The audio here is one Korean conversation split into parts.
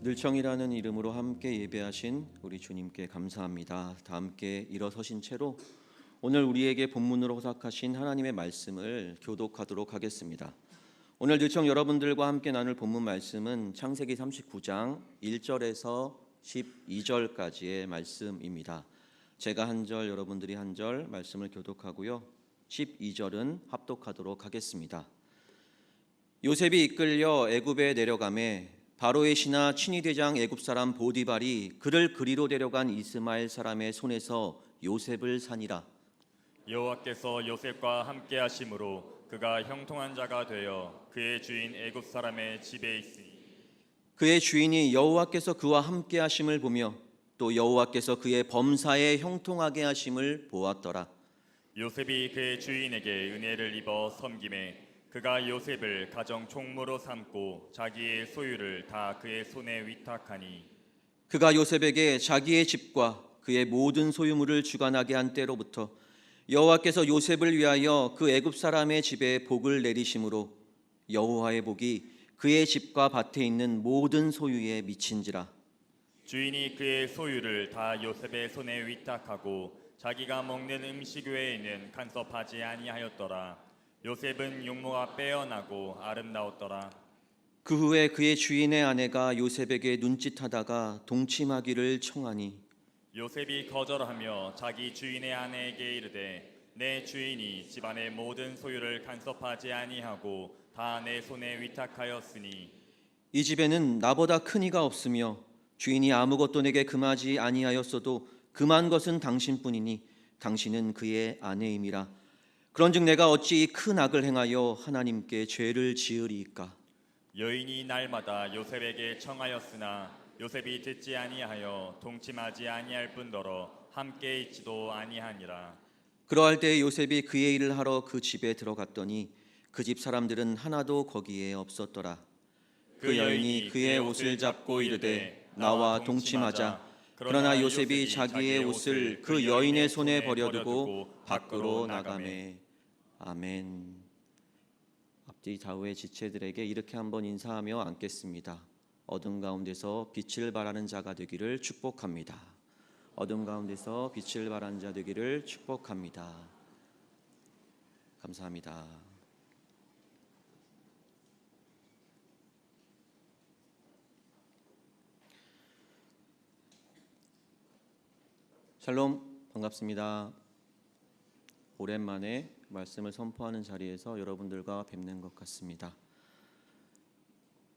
늘청이라는 이름으로 함께 예배하신 우리 주님께 감사합니다. 다 함께 일어서신 채로 오늘 우리에게 본문으로 허락하신 하나님의 말씀을 교독하도록 하겠습니다. 오늘 늘청 여러분들과 함께 나눌 본문 말씀은 창세기 39장 1절에서 12절까지의 말씀입니다. 제가 한 절, 여러분들이 한 절 말씀을 교독하고요. 12절은 합독하도록 하겠습니다. 요셉이 이끌려 애굽에 내려가매 바로의 신하 친위대장 애굽 사람 보디발이 그를 그리로 데려간 이스마엘 사람의 손에서 요셉을 산이라. 여호와께서 요셉과 함께 하심으로 그가 형통한 자가 되어 그의 주인 애굽 사람의 집에 있으니 그의 주인이 여호와께서 그와 함께 하심을 보며 또 여호와께서 그의 범사에 형통하게 하심을 보았더라. 요셉이 그의 주인에게 은혜를 입어 섬김에 그가 요셉을 가정 총무로 삼고 자기의 소유를 다 그의 손에 위탁하니 그가 요셉에게 자기의 집과 그의 모든 소유물을 주관하게 한 때로부터 여호와께서 요셉을 위하여 그 애굽 사람의 집에 복을 내리심으로 여호와의 복이 그의 집과 밭에 있는 모든 소유에 미친지라. 주인이 그의 소유를 다 요셉의 손에 위탁하고 자기가 먹는 음식 외에는 간섭하지 아니하였더라. 요셉은 용모가 빼어나고 아름다웠더라. 그 후에 그의 주인의 아내가 요셉에게 눈짓하다가 동침하기를 청하니 요셉이 거절하며 자기 주인의 아내에게 이르되 내 주인이 집안의 모든 소유를 간섭하지 아니하고 다 내 손에 위탁하였으니 이 집에는 나보다 큰 이가 없으며 주인이 아무것도 내게 금하지 아니하였어도 금한 것은 당신뿐이니 당신은 그의 아내임이라. 그런즉 내가 어찌 큰 악을 행하여 하나님께 죄를 지으리이까. 여인이 날마다 요셉에게 청하였으나 요셉이 듣지 아니하여 동침하지 아니할 뿐더러 함께 있지도 아니하니라. 그러할 때 요셉이 그의 일을 하러 그 집에 들어갔더니 그 집 사람들은 하나도 거기에 없었더라. 그 여인이 그의 옷을 잡고 이르되 나와 동침하자. 그러나 요셉이 자기의 옷을 그 여인의 손에 버려두고 밖으로 나가매. 아멘. 앞뒤 좌우의 지체들에게 이렇게 한번 인사하며 앉겠습니다. 어둠 가운데서 빛을 발하는 자가 되기를 축복합니다. 어둠 가운데서 빛을 발하는 자 되기를 축복합니다. 감사합니다. 샬롬, 반갑습니다. 오랜만에 말씀을 선포하는 자리에서 여러분들과 뵙는 것 같습니다.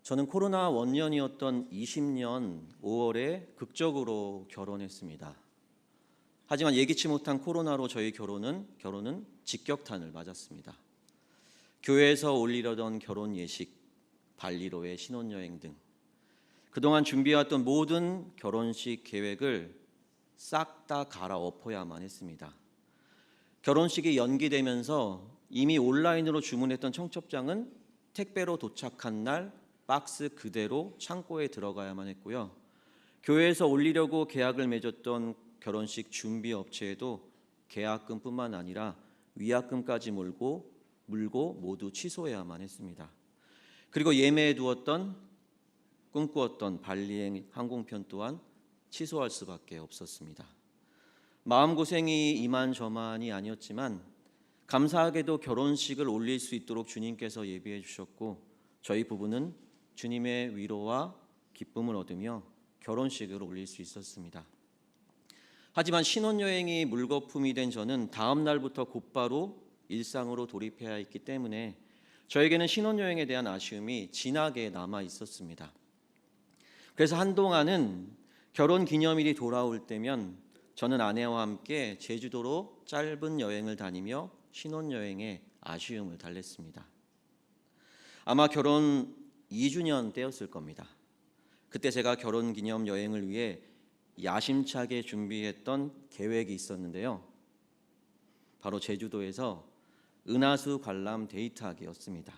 저는 코로나 원년이었던 20년 5월에 극적으로 결혼했습니다. 하지만 예기치 못한 코로나로 저희 결혼은 직격탄을 맞았습니다. 교회에서 올리려던 결혼 예식, 발리로의 신혼여행 등 그동안 준비해왔던 모든 결혼식 계획을 싹 다 갈아엎어야만 했습니다. 결혼식이 연기되면서 이미 온라인으로 주문했던 청첩장은 택배로 도착한 날 박스 그대로 창고에 들어가야만 했고요. 교회에서 올리려고 계약을 맺었던 결혼식 준비 업체에도 계약금뿐만 아니라 위약금까지 물고 모두 취소해야만 했습니다. 그리고 예매해 두었던 꿈꾸었던 발리행 항공편 또한 취소할 수밖에 없었습니다. 마음고생이 이만저만이 아니었지만 감사하게도 결혼식을 올릴 수 있도록 주님께서 예비해 주셨고 저희 부부는 주님의 위로와 기쁨을 얻으며 결혼식을 올릴 수 있었습니다. 하지만 신혼여행이 물거품이 된 저는 다음 날부터 곧바로 일상으로 돌입해야 했기 때문에 저에게는 신혼여행에 대한 아쉬움이 진하게 남아 있었습니다. 그래서 한동안은 결혼기념일이 돌아올 때면 저는 아내와 함께 제주도로 짧은 여행을 다니며 신혼여행에 아쉬움을 달랬습니다. 아마 결혼 2주년 때였을 겁니다. 그때 제가 결혼기념 여행을 위해 야심차게 준비했던 계획이 있었는데요. 바로 제주도에서 은하수 관람 데이트하기였습니다.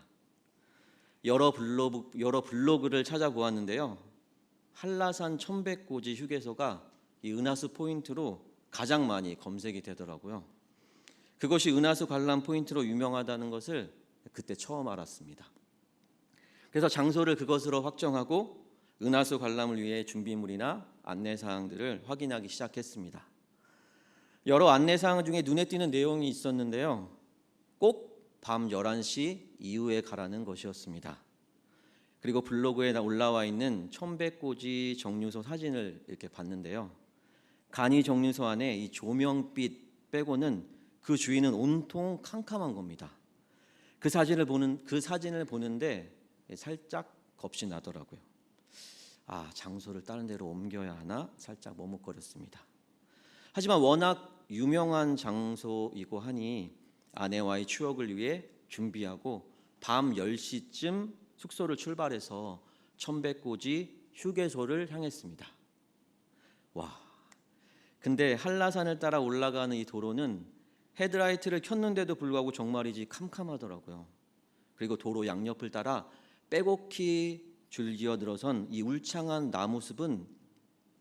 여러 블로그를 찾아보았는데요. 한라산 1100고지 휴게소가 이 은하수 포인트로 가장 많이 검색이 되더라고요. 그것이 은하수 관람 포인트로 유명하다는 것을 그때 처음 알았습니다. 그래서 장소를 그것으로 확정하고 은하수 관람을 위해 준비물이나 안내사항들을 확인하기 시작했습니다. 여러 안내사항 중에 눈에 띄는 내용이 있었는데요. 꼭 밤 11시 이후에 가라는 것이었습니다. 그리고 블로그에 올라와 있는 천백고지 정류소 사진을 이렇게 봤는데요. 간이 정류소 안에 이 조명빛 빼고는 그 주위는 온통 캄캄한 겁니다. 그 사진을 보는데 살짝 겁이 나더라고요. 장소를 다른 데로 옮겨야 하나 살짝 머뭇거렸습니다. 하지만 워낙 유명한 장소이고 하니 아내와의 추억을 위해 준비하고 밤 10시쯤 숙소를 출발해서 천백고지 휴게소를 향했습니다. 근데 한라산을 따라 올라가는 이 도로는 헤드라이트를 켰는데도 불구하고 정말이지 캄캄하더라고요. 그리고 도로 양옆을 따라 빼곡히 줄지어 늘어선 이 울창한 나무숲은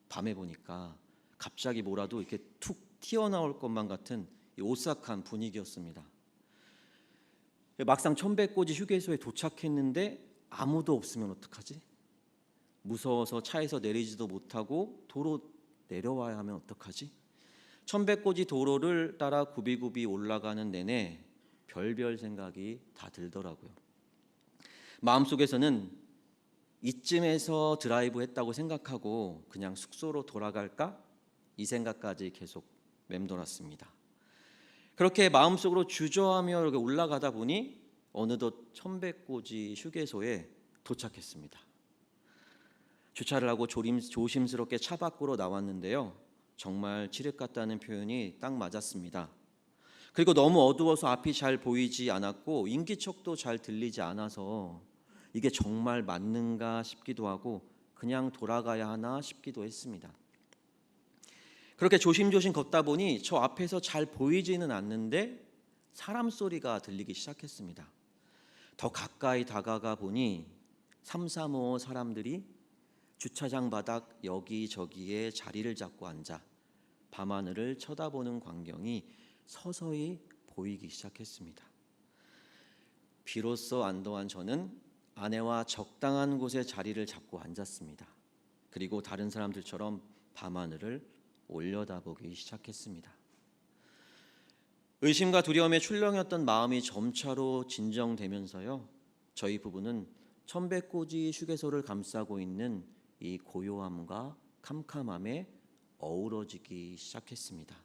밤에 보니까 갑자기 뭐라도 이렇게 툭 튀어나올 것만 같은 이 오싹한 분위기였습니다. 막상 천백고지 휴게소에 도착했는데 아무도 없으면 어떡하지? 무서워서 차에서 내리지도 못하고 도로 내려와야 하면 어떡하지? 천백고지 도로를 따라 굽이굽이 올라가는 내내 별별 생각이 다 들더라고요. 마음속에서는 이쯤에서 드라이브 했다고 생각하고 그냥 숙소로 돌아갈까? 이 생각까지 계속 맴돌았습니다. 그렇게 마음속으로 주저하며 이렇게 올라가다 보니 어느덧 천백고지 휴게소에 도착했습니다. 주차를 하고 조심스럽게 차 밖으로 나왔는데요. 정말 칠흑 같다는 표현이 딱 맞았습니다. 그리고 너무 어두워서 앞이 잘 보이지 않았고 인기척도 잘 들리지 않아서 이게 정말 맞는가 싶기도 하고 그냥 돌아가야 하나 싶기도 했습니다. 그렇게 조심조심 걷다 보니 저 앞에서 잘 보이지는 않는데 사람 소리가 들리기 시작했습니다. 더 가까이 다가가 보니 335 사람들이 주차장 바닥 여기저기에 자리를 잡고 앉아 밤하늘을 쳐다보는 광경이 서서히 보이기 시작했습니다. 비로소 안도한 저는 아내와 적당한 곳에 자리를 잡고 앉았습니다. 그리고 다른 사람들처럼 밤하늘을 올려다보기 시작했습니다. 의심과 두려움에 출렁였던 마음이 점차로 진정되면서요. 저희 부부는 천백고지 휴게소를 감싸고 있는 이 고요함과 캄캄함에 어우러지기 시작했습니다.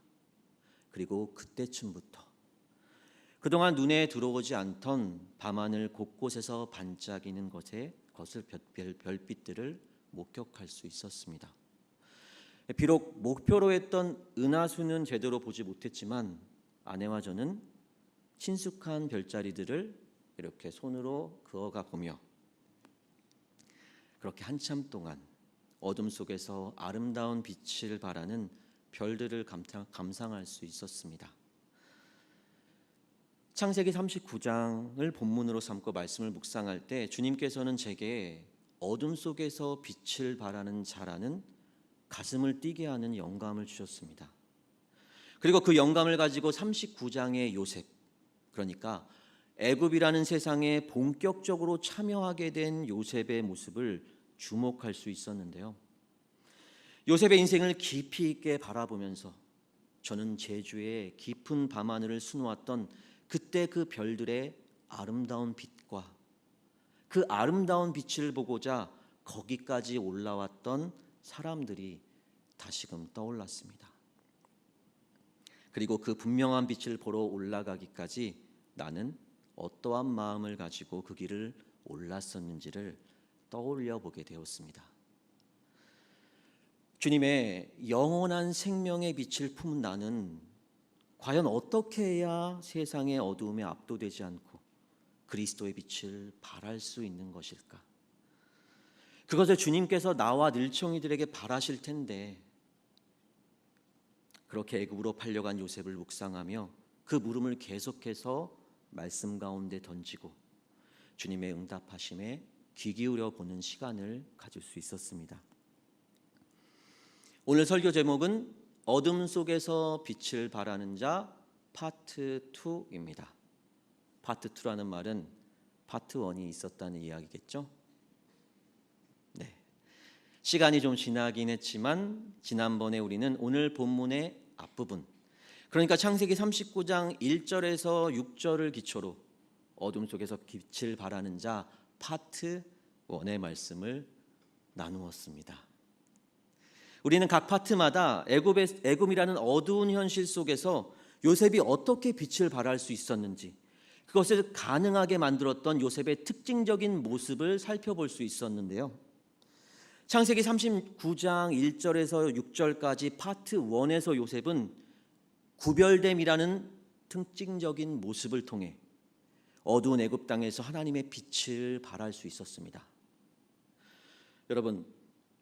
그리고 그때쯤부터 그동안 눈에 들어오지 않던 밤하늘 곳곳에서 반짝이는 것을 별빛들을 목격할 수 있었습니다. 비록 목표로 했던 은하수는 제대로 보지 못했지만 아내와 저는 친숙한 별자리들을 이렇게 손으로 그어가 보며 그렇게 한참 동안 어둠 속에서 아름다운 빛을 발하는 별들을 감상할 수 있었습니다. 창세기 39장을 본문으로 삼고 말씀을 묵상할 때 주님께서는 제게 어둠 속에서 빛을 발하는 자라는 가슴을 뛰게 하는 영감을 주셨습니다. 그리고 그 영감을 가지고 39장의 요셉, 그러니까 애굽이라는 세상에 본격적으로 참여하게 된 요셉의 모습을 주목할 수 있었는데요. 요셉의 인생을 깊이 있게 바라보면서 저는 제주의 깊은 밤하늘을 수놓았던 그때 그 별들의 아름다운 빛과 그 아름다운 빛을 보고자 거기까지 올라왔던 사람들이 다시금 떠올랐습니다. 그리고 그 분명한 빛을 보러 올라가기까지 나는 어떠한 마음을 가지고 그 길을 올랐었는지를 떠올려 보게 되었습니다. 주님의 영원한 생명의 빛을 품은 나는 과연 어떻게 해야 세상의 어두움에 압도되지 않고 그리스도의 빛을 발할 수 있는 것일까? 그것을 주님께서 나와 늘청이들에게 바라실 텐데 그렇게 애굽으로 팔려간 요셉을 묵상하며 그 물음을 계속해서 말씀 가운데 던지고 주님의 응답하심에 귀 기울여 보는 시간을 가질 수 있었습니다. 오늘 설교 제목은 어둠 속에서 빛을 발하는 자 파트 2입니다. 파트 2라는 말은 파트 1이 있었다는 이야기겠죠? 네. 시간이 좀 지나긴 했지만 지난번에 우리는 오늘 본문의 앞부분, 그러니까 창세기 39장 1절에서 6절을 기초로 어둠 속에서 빛을 발하는 자 파트 1의 말씀을 나누었습니다. 우리는 각 파트마다 애굽이라는 어두운 현실 속에서 요셉이 어떻게 빛을 발할 수 있었는지, 그것을 가능하게 만들었던 요셉의 특징적인 모습을 살펴볼 수 있었는데요. 창세기 39장 1절에서 6절까지 파트 1에서 요셉은 구별됨이라는 특징적인 모습을 통해 어두운 애굽 땅에서 하나님의 빛을 발할 수 있었습니다. 여러분,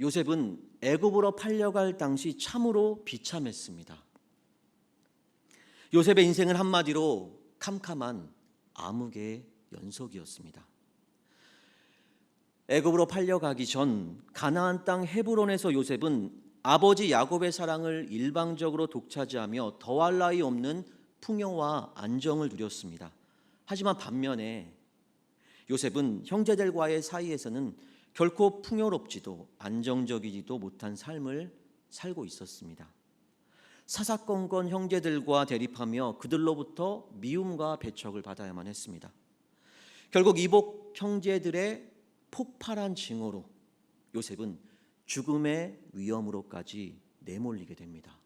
요셉은 애굽으로 팔려갈 당시 참으로 비참했습니다. 요셉의 인생은 한마디로 캄캄한 암흑의 연속이었습니다. 애굽으로 팔려가기 전 가나안 땅 헤브론에서 요셉은 아버지 야곱의 사랑을 일방적으로 독차지하며 더할 나위 없는 풍요와 안정을 누렸습니다. 하지만 반면에 요셉은 형제들과의 사이에서는 결코 풍요롭지도 안정적이지도 못한 삶을 살고 있었습니다. 사사건건 형제들과 대립하며 그들로부터 미움과 배척을 받아야만 했습니다. 결국 이복 형제들의 폭발한 징후로 요셉은 죽음의 위험으로까지 내몰리게 됩니다.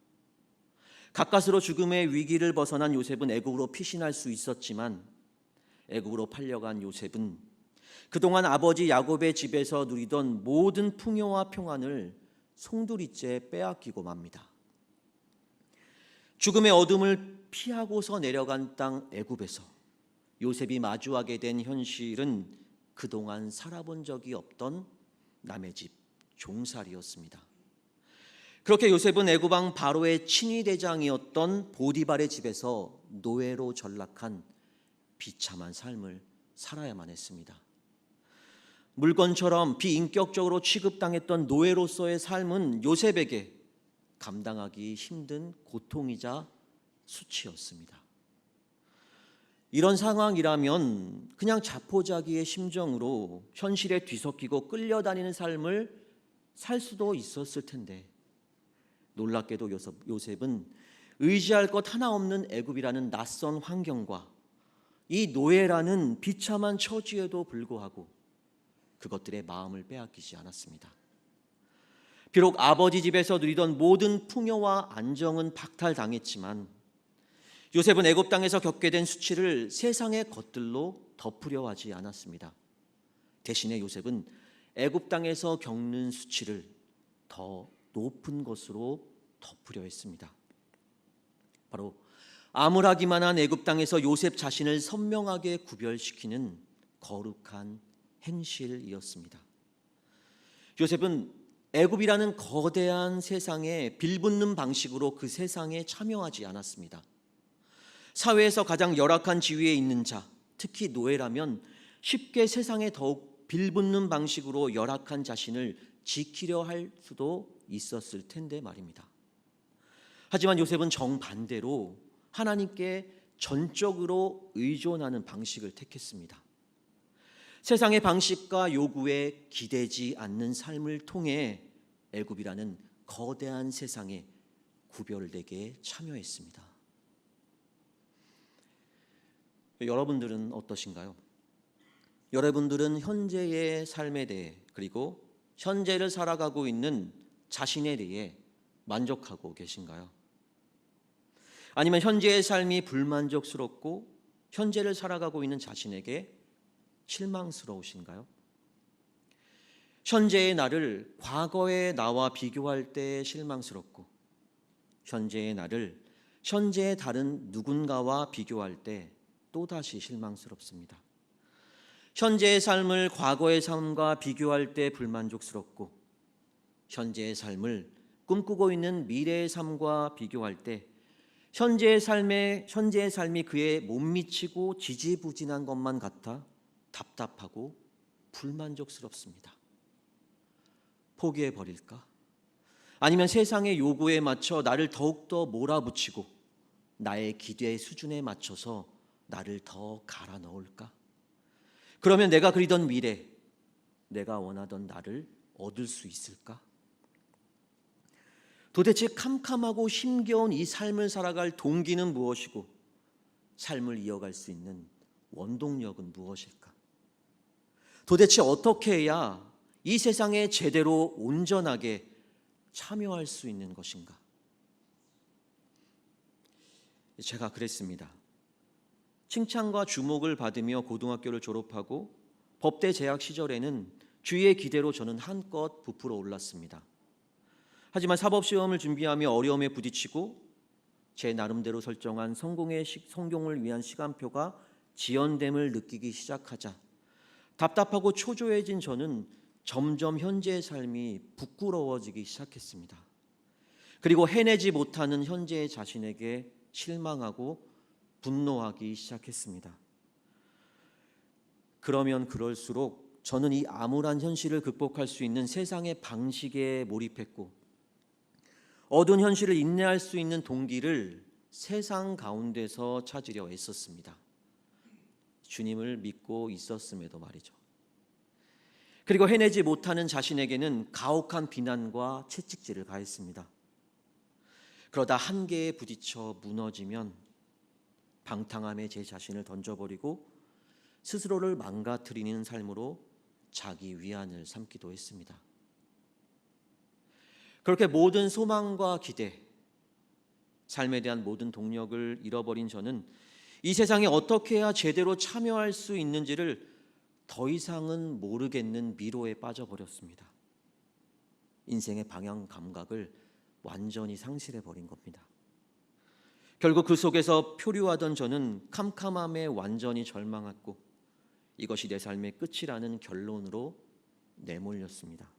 가까스로 죽음의 위기를 벗어난 요셉은 애굽으로 피신할 수 있었지만 애굽으로 팔려간 요셉은 그동안 아버지 야곱의 집에서 누리던 모든 풍요와 평안을 송두리째 빼앗기고 맙니다. 죽음의 어둠을 피하고서 내려간 땅 애굽에서 요셉이 마주하게 된 현실은 그동안 살아본 적이 없던 남의 집 종살이였습니다. 그렇게 요셉은 애굽 왕 바로의 친위 대장이었던 보디발의 집에서 노예로 전락한 비참한 삶을 살아야만 했습니다. 물건처럼 비인격적으로 취급당했던 노예로서의 삶은 요셉에게 감당하기 힘든 고통이자 수치였습니다. 이런 상황이라면 그냥 자포자기의 심정으로 현실에 뒤섞이고 끌려다니는 삶을 살 수도 있었을 텐데, 놀랍게도 요셉은 의지할 것 하나 없는 애굽이라는 낯선 환경과 이 노예라는 비참한 처지에도 불구하고 그것들의 마음을 빼앗기지 않았습니다. 비록 아버지 집에서 누리던 모든 풍요와 안정은 박탈당했지만 요셉은 애굽 땅에서 겪게 된 수치를 세상의 것들로 덮으려 하지 않았습니다. 대신에 요셉은 애굽 땅에서 겪는 수치를 더 높은 것으로 덮으려 했습니다. 바로 암울하기만 한 애굽 땅에서 요셉 자신을 선명하게 구별시키는 거룩한 행실이었습니다. 요셉은 애굽이라는 거대한 세상에 빌붙는 방식으로 그 세상에 참여하지 않았습니다. 사회에서 가장 열악한 지위에 있는 자, 특히 노예라면 쉽게 세상에 더욱 빌붙는 방식으로 열악한 자신을 지키려 할 수도 있었을 텐데 말입니다. 하지만 요셉은 정반대로 하나님께 전적으로 의존하는 방식을 택했습니다. 세상의 방식과 요구에 기대지 않는 삶을 통해 애굽이라는 거대한 세상에 구별되게 참여했습니다. 여러분들은 어떠신가요? 여러분들은 현재의 삶에 대해, 그리고 현재를 살아가고 있는 자신에 대해 만족하고 계신가요? 아니면 현재의 삶이 불만족스럽고 현재를 살아가고 있는 자신에게 실망스러우신가요? 현재의 나를 과거의 나와 비교할 때 실망스럽고 현재의 나를 현재의 다른 누군가와 비교할 때 또다시 실망스럽습니다. 현재의 삶을 과거의 삶과 비교할 때 불만족스럽고 현재의 삶을 꿈꾸고 있는 미래의 삶과 비교할 때 현재의 삶이 그에 못 미치고 지지부진한 것만 같아 답답하고 불만족스럽습니다. 포기해 버릴까? 아니면 세상의 요구에 맞춰 나를 더욱더 몰아붙이고 나의 기대 수준에 맞춰서 나를 더 갈아 넣을까? 그러면 내가 그리던 미래, 내가 원하던 나를 얻을 수 있을까? 도대체 캄캄하고 힘겨운 이 삶을 살아갈 동기는 무엇이고 삶을 이어갈 수 있는 원동력은 무엇일까? 도대체 어떻게 해야 이 세상에 제대로 온전하게 참여할 수 있는 것인가? 제가 그랬습니다. 칭찬과 주목을 받으며 고등학교를 졸업하고 법대 재학 시절에는 주위의 기대로 저는 한껏 부풀어 올랐습니다. 하지만 사법시험을 준비하며 어려움에 부딪히고 제 나름대로 설정한 성공을 위한 시간표가 지연됨을 느끼기 시작하자 답답하고 초조해진 저는 점점 현재의 삶이 부끄러워지기 시작했습니다. 그리고 해내지 못하는 현재의 자신에게 실망하고 분노하기 시작했습니다. 그러면 그럴수록 저는 이 암울한 현실을 극복할 수 있는 세상의 방식에 몰입했고 어두운 현실을 인내할 수 있는 동기를 세상 가운데서 찾으려 애썼습니다. 주님을 믿고 있었음에도 말이죠. 그리고 해내지 못하는 자신에게는 가혹한 비난과 채찍질을 가했습니다. 그러다 한계에 부딪혀 무너지면 방탕함에 제 자신을 던져버리고 스스로를 망가뜨리는 삶으로 자기 위안을 삼기도 했습니다. 그렇게 모든 소망과 기대, 삶에 대한 모든 동력을 잃어버린 저는 이 세상에 어떻게 해야 제대로 참여할 수 있는지를 더 이상은 모르겠는 미로에 빠져버렸습니다. 인생의 방향 감각을 완전히 상실해버린 겁니다. 결국 그 속에서 표류하던 저는 캄캄함에 완전히 절망했고 이것이 내 삶의 끝이라는 결론으로 내몰렸습니다.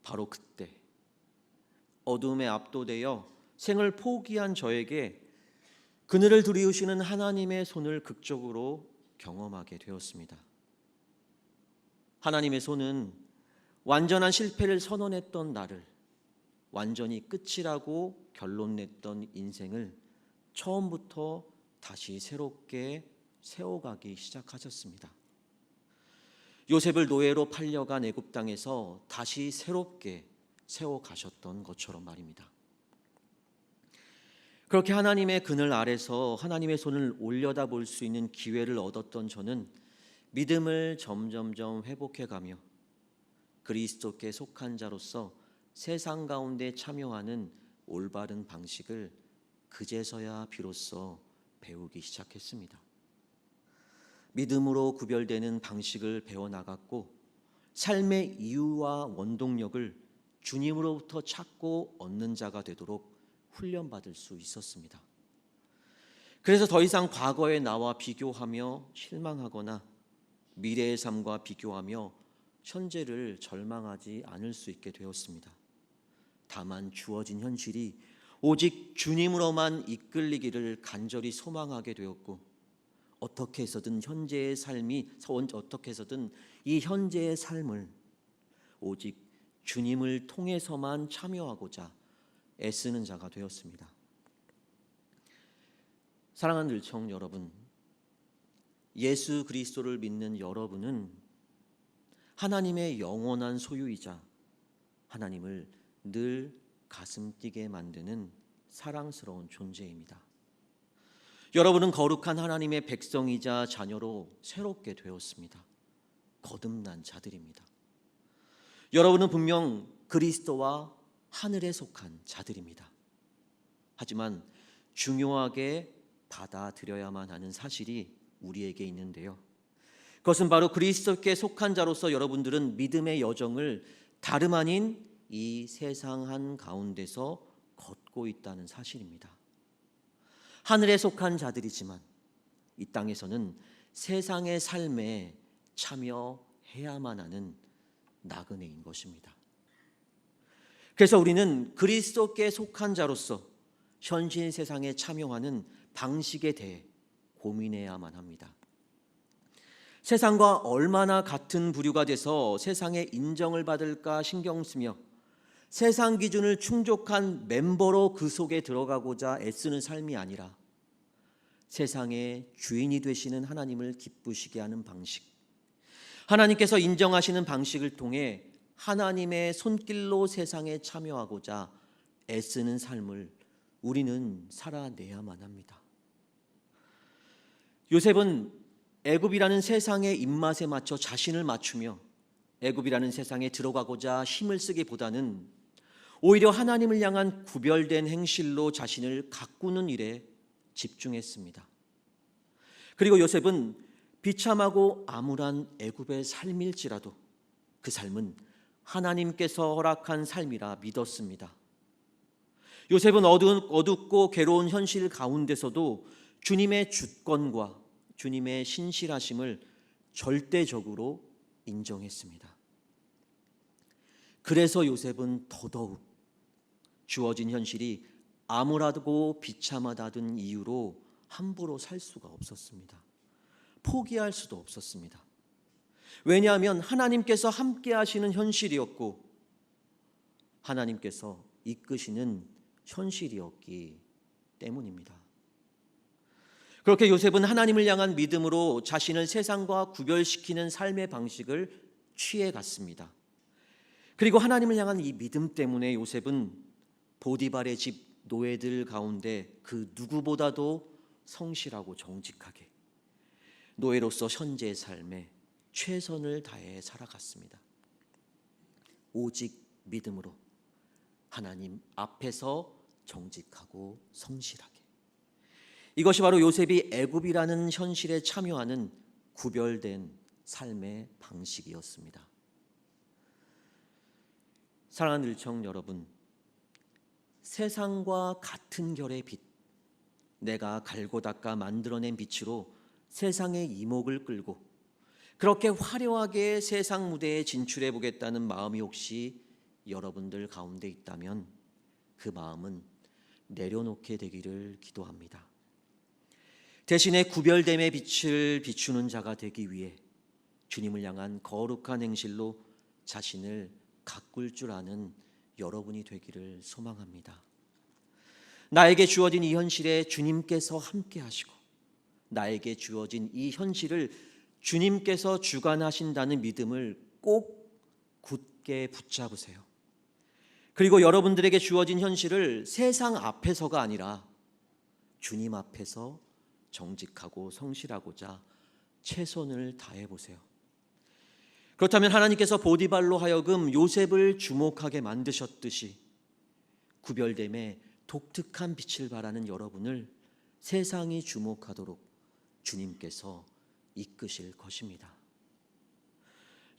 바로 그때 어둠에 압도되어 생을 포기한 저에게 그늘을 두리우시는 하나님의 손을 극적으로 경험하게 되었습니다. 하나님의 손은 완전한 실패를 선언했던 나를 완전히 끝이라고 결론냈던 인생을 처음부터 다시 새롭게 세워가기 시작하셨습니다. 요셉을 노예로 팔려간 애굽 땅에서 다시 새롭게 세워가셨던 것처럼 말입니다. 그렇게 하나님의 그늘 아래서 하나님의 손을 올려다볼 수 있는 기회를 얻었던 저는 믿음을 점점점 회복해가며 그리스도께 속한 자로서 세상 가운데 참여하는 올바른 방식을 그제서야 비로소 배우기 시작했습니다. 믿음으로 구별되는 방식을 배워나갔고 삶의 이유와 원동력을 주님으로부터 찾고 얻는 자가 되도록 훈련받을 수 있었습니다. 그래서 더 이상 과거의 나와 비교하며 실망하거나 미래의 삶과 비교하며 현재를 절망하지 않을 수 있게 되었습니다. 다만 주어진 현실이 오직 주님으로만 이끌리기를 간절히 소망하게 되었고 어떻게 해서든 이 현재의 삶을 오직 주님을 통해서만 참여하고자 애쓰는 자가 되었습니다. 사랑하는 들청 여러분, 예수 그리스도를 믿는 여러분은 하나님의 영원한 소유이자 하나님을 늘 가슴 뛰게 만드는 사랑스러운 존재입니다. 여러분은 거룩한 하나님의 백성이자 자녀로 새롭게 되었습니다. 거듭난 자들입니다. 여러분은 분명 그리스도와 하늘에 속한 자들입니다. 하지만 중요하게 받아들여야만 하는 사실이 우리에게 있는데요. 그것은 바로 그리스도께 속한 자로서 여러분들은 믿음의 여정을 다름 아닌 이 세상 한가운데서 걷고 있다는 사실입니다. 하늘에 속한 자들이지만 이 땅에서는 세상의 삶에 참여해야만 하는 나그네인 것입니다. 그래서 우리는 그리스도께 속한 자로서 현실 세상에 참여하는 방식에 대해 고민해야만 합니다. 세상과 얼마나 같은 부류가 돼서 세상의 인정을 받을까 신경 쓰며 세상 기준을 충족한 멤버로 그 속에 들어가고자 애쓰는 삶이 아니라 세상의 주인이 되시는 하나님을 기쁘시게 하는 방식, 하나님께서 인정하시는 방식을 통해 하나님의 손길로 세상에 참여하고자 애쓰는 삶을 우리는 살아내야만 합니다. 요셉은 애굽이라는 세상의 입맛에 맞춰 자신을 맞추며 애굽이라는 세상에 들어가고자 힘을 쓰기보다는 오히려 하나님을 향한 구별된 행실로 자신을 가꾸는 일에 집중했습니다. 그리고 요셉은 비참하고 암울한 애굽의 삶일지라도 그 삶은 하나님께서 허락한 삶이라 믿었습니다. 요셉은 어둡고 괴로운 현실 가운데서도 주님의 주권과 주님의 신실하심을 절대적으로 인정했습니다. 그래서 요셉은 더더욱 주어진 현실이 암울하고 비참하다는 이유로 함부로 살 수가 없었습니다. 포기할 수도 없었습니다. 왜냐하면 하나님께서 함께 하시는 현실이었고 하나님께서 이끄시는 현실이었기 때문입니다. 그렇게 요셉은 하나님을 향한 믿음으로 자신을 세상과 구별시키는 삶의 방식을 취해갔습니다. 그리고 하나님을 향한 이 믿음 때문에 요셉은 보디발의 집 노예들 가운데 그 누구보다도 성실하고 정직하게 노예로서 현재의 삶에 최선을 다해 살아갔습니다. 오직 믿음으로 하나님 앞에서 정직하고 성실하게. 이것이 바로 요셉이 애굽이라는 현실에 참여하는 구별된 삶의 방식이었습니다. 사랑하는 일청 여러분, 세상과 같은 결의 빛, 내가 갈고 닦아 만들어낸 빛으로 세상의 이목을 끌고 그렇게 화려하게 세상 무대에 진출해 보겠다는 마음이 혹시 여러분들 가운데 있다면 그 마음은 내려놓게 되기를 기도합니다. 대신에 구별됨의 빛을 비추는 자가 되기 위해 주님을 향한 거룩한 행실로 자신을 가꿀 줄 아는 여러분이 되기를 소망합니다. 나에게 주어진 이 현실에 주님께서 함께 하시고 나에게 주어진 이 현실을 주님께서 주관하신다는 믿음을 꼭 굳게 붙잡으세요. 그리고 여러분들에게 주어진 현실을 세상 앞에서가 아니라 주님 앞에서 정직하고 성실하고자 최선을 다해 보세요. 그렇다면 하나님께서 보디발로 하여금 요셉을 주목하게 만드셨듯이 구별됨의 독특한 빛을 발하는 여러분을 세상이 주목하도록 주님께서 이끄실 것입니다.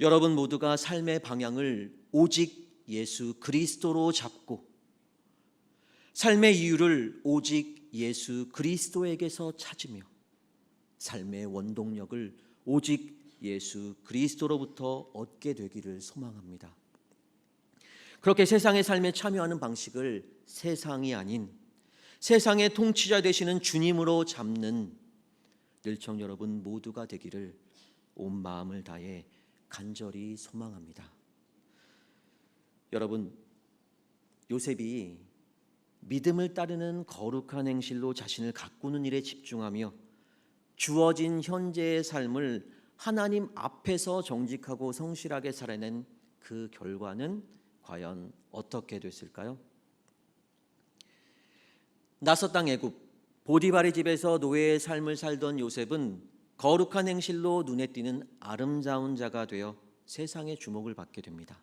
여러분 모두가 삶의 방향을 오직 예수 그리스도로 잡고 삶의 이유를 오직 예수 그리스도에게서 찾으며 삶의 원동력을 오직 예수 그리스도로부터 얻게 되기를 소망합니다. 그렇게 세상의 삶에 참여하는 방식을 세상이 아닌 세상의 통치자 되시는 주님으로 잡는 늘청 여러분 모두가 되기를 온 마음을 다해 간절히 소망합니다. 여러분, 요셉이 믿음을 따르는 거룩한 행실로 자신을 가꾸는 일에 집중하며 주어진 현재의 삶을 하나님 앞에서 정직하고 성실하게 살아낸 그 결과는 과연 어떻게 됐을까요? 낯선 땅 애굽 보디발의 집에서 노예의 삶을 살던 요셉은 거룩한 행실로 눈에 띄는 아름다운 자가 되어 세상의 주목을 받게 됩니다.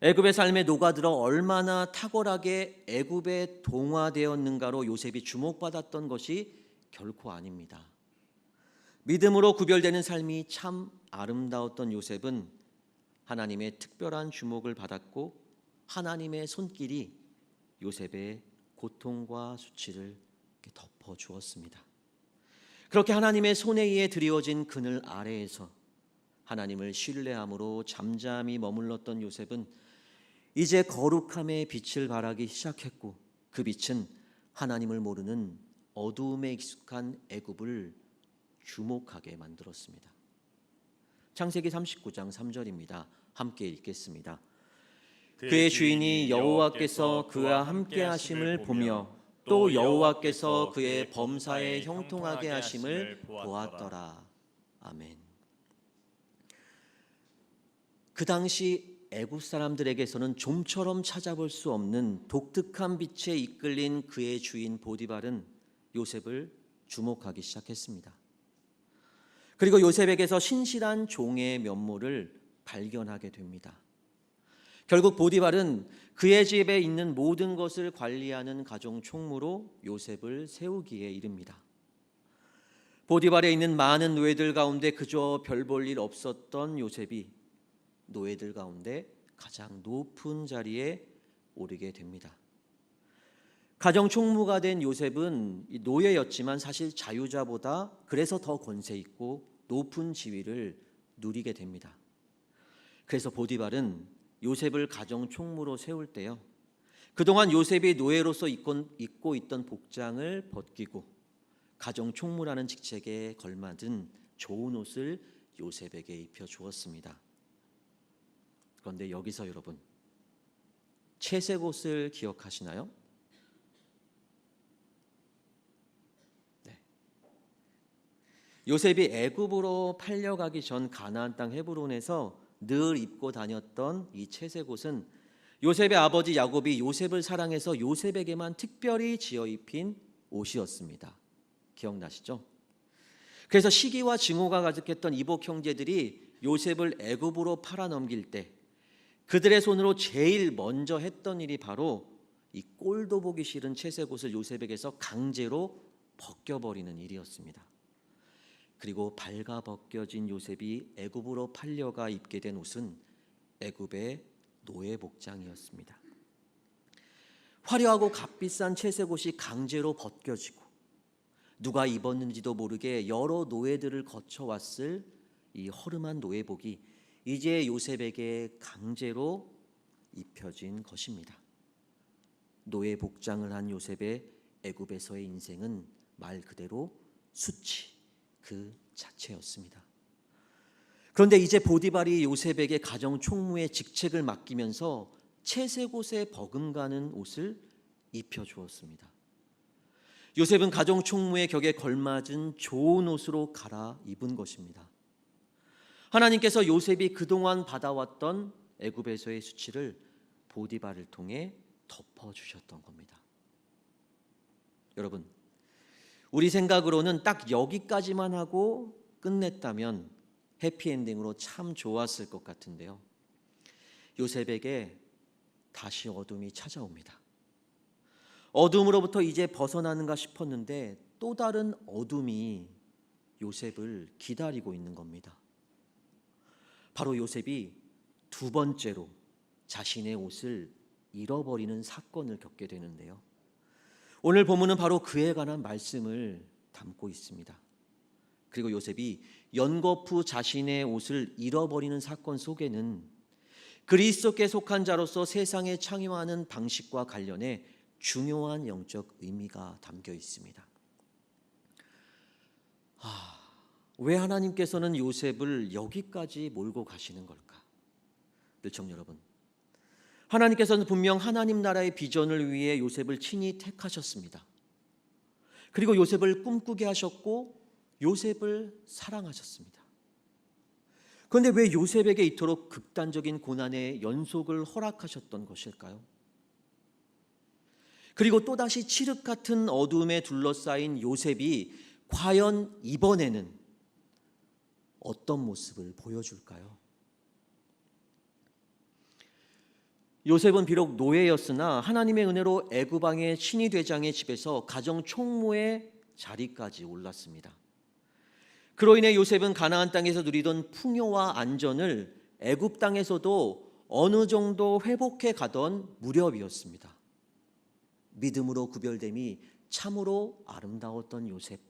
애굽의 삶에 녹아들어 얼마나 탁월하게 애굽에 동화되었는가로 요셉이 주목받았던 것이 결코 아닙니다. 믿음으로 구별되는 삶이 참 아름다웠던 요셉은 하나님의 특별한 주목을 받았고 하나님의 손길이 요셉의 고통과 수치를 덮어주었습니다. 그렇게 하나님의 손에 의해 드리워진 그늘 아래에서 하나님을 신뢰함으로 잠잠히 머물렀던 요셉은 이제 거룩함의 빛을 발하기 시작했고 그 빛은 하나님을 모르는 어두움에 익숙한 애굽을 주목하게 만들었습니다. 창세기 39장 3절입니다. 함께 읽겠습니다. 그의 주인이 여호와께서 그와 함께 하심을 보며 또 여호와께서 그의 범사에 형통하게 하심을 보았더라. 아멘. 그 당시 애굽 사람들에게서는 좀처럼 찾아볼 수 없는 독특한 빛에 이끌린 그의 주인 보디발은 요셉을 주목하기 시작했습니다. 그리고 요셉에게서 신실한 종의 면모를 발견하게 됩니다. 결국 보디발은 그의 집에 있는 모든 것을 관리하는 가정 총무로 요셉을 세우기에 이릅니다. 보디발에 있는 많은 노예들 가운데 그저 별 볼 일 없었던 요셉이 노예들 가운데 가장 높은 자리에 오르게 됩니다. 가정 총무가 된 요셉은 노예였지만 사실 자유자보다 그래서 더 권세 있고 높은 지위를 누리게 됩니다. 그래서 보디발은 요셉을 가정 총무로 세울 때요, 그동안 요셉이 노예로서 입고 있던 복장을 벗기고 가정 총무라는 직책에 걸맞은 좋은 옷을 요셉에게 입혀 주었습니다. 그런데 여기서 여러분, 채색 옷을 기억하시나요? 네. 요셉이 애굽으로 팔려가기 전 가나안 땅 헤브론에서 늘 입고 다녔던 이 채색 옷은 요셉의 아버지 야곱이 요셉을 사랑해서 요셉에게만 특별히 지어 입힌 옷이었습니다. 기억나시죠? 그래서 시기와 증오가 가득했던 이복 형제들이 요셉을 애굽으로 팔아넘길 때 그들의 손으로 제일 먼저 했던 일이 바로 이 꼴도 보기 싫은 채색 옷을 요셉에게서 강제로 벗겨버리는 일이었습니다. 그리고 발가 벗겨진 요셉이 애굽으로 팔려가 입게 된 옷은 애굽의 노예 복장이었습니다. 화려하고 값비싼 채색 옷이 강제로 벗겨지고 누가 입었는지도 모르게 여러 노예들을 거쳐왔을 이 허름한 노예복이 이제 요셉에게 강제로 입혀진 것입니다. 노예 복장을 한 요셉의 애굽에서의 인생은 말 그대로 수치 그 자체였습니다. 그런데 이제 보디발이 요셉에게 가정 총무의 직책을 맡기면서 채색 옷에 버금가는 옷을 입혀 주었습니다. 요셉은 가정 총무의 격에 걸맞은 좋은 옷으로 갈아입은 것입니다. 하나님께서 요셉이 그동안 받아왔던 애굽에서의 수치를 보디발을 통해 덮어주셨던 겁니다. 여러분, 우리 생각으로는 딱 여기까지만 하고 끝냈다면 해피엔딩으로 참 좋았을 것 같은데요, 요셉에게 다시 어둠이 찾아옵니다. 어둠으로부터 이제 벗어나는가 싶었는데 또 다른 어둠이 요셉을 기다리고 있는 겁니다. 바로 요셉이 두 번째로 자신의 옷을 잃어버리는 사건을 겪게 되는데요, 오늘 본문은 바로 그에 관한 말씀을 담고 있습니다. 그리고 요셉이 연거푸 자신의 옷을 잃어버리는 사건 속에는 그리스도께 속한 자로서 세상에 창조하는 방식과 관련해 중요한 영적 의미가 담겨 있습니다. 왜 하나님께서는 요셉을 여기까지 몰고 가시는 걸까? 늘청 여러분, 하나님께서는 분명 하나님 나라의 비전을 위해 요셉을 친히 택하셨습니다. 그리고 요셉을 꿈꾸게 하셨고 요셉을 사랑하셨습니다. 그런데 왜 요셉에게 이토록 극단적인 고난의 연속을 허락하셨던 것일까요? 그리고 또다시 칠흑 같은 어둠에 둘러싸인 요셉이 과연 이번에는 어떤 모습을 보여줄까요? 요셉은 비록 노예였으나 하나님의 은혜로 애굽 왕의 친위대장의 집에서 가정 총무의 자리까지 올랐습니다. 그로 인해 요셉은 가나안 땅에서 누리던 풍요와 안전을 애굽 땅에서도 어느 정도 회복해 가던 무렵이었습니다. 믿음으로 구별됨이 참으로 아름다웠던 요셉,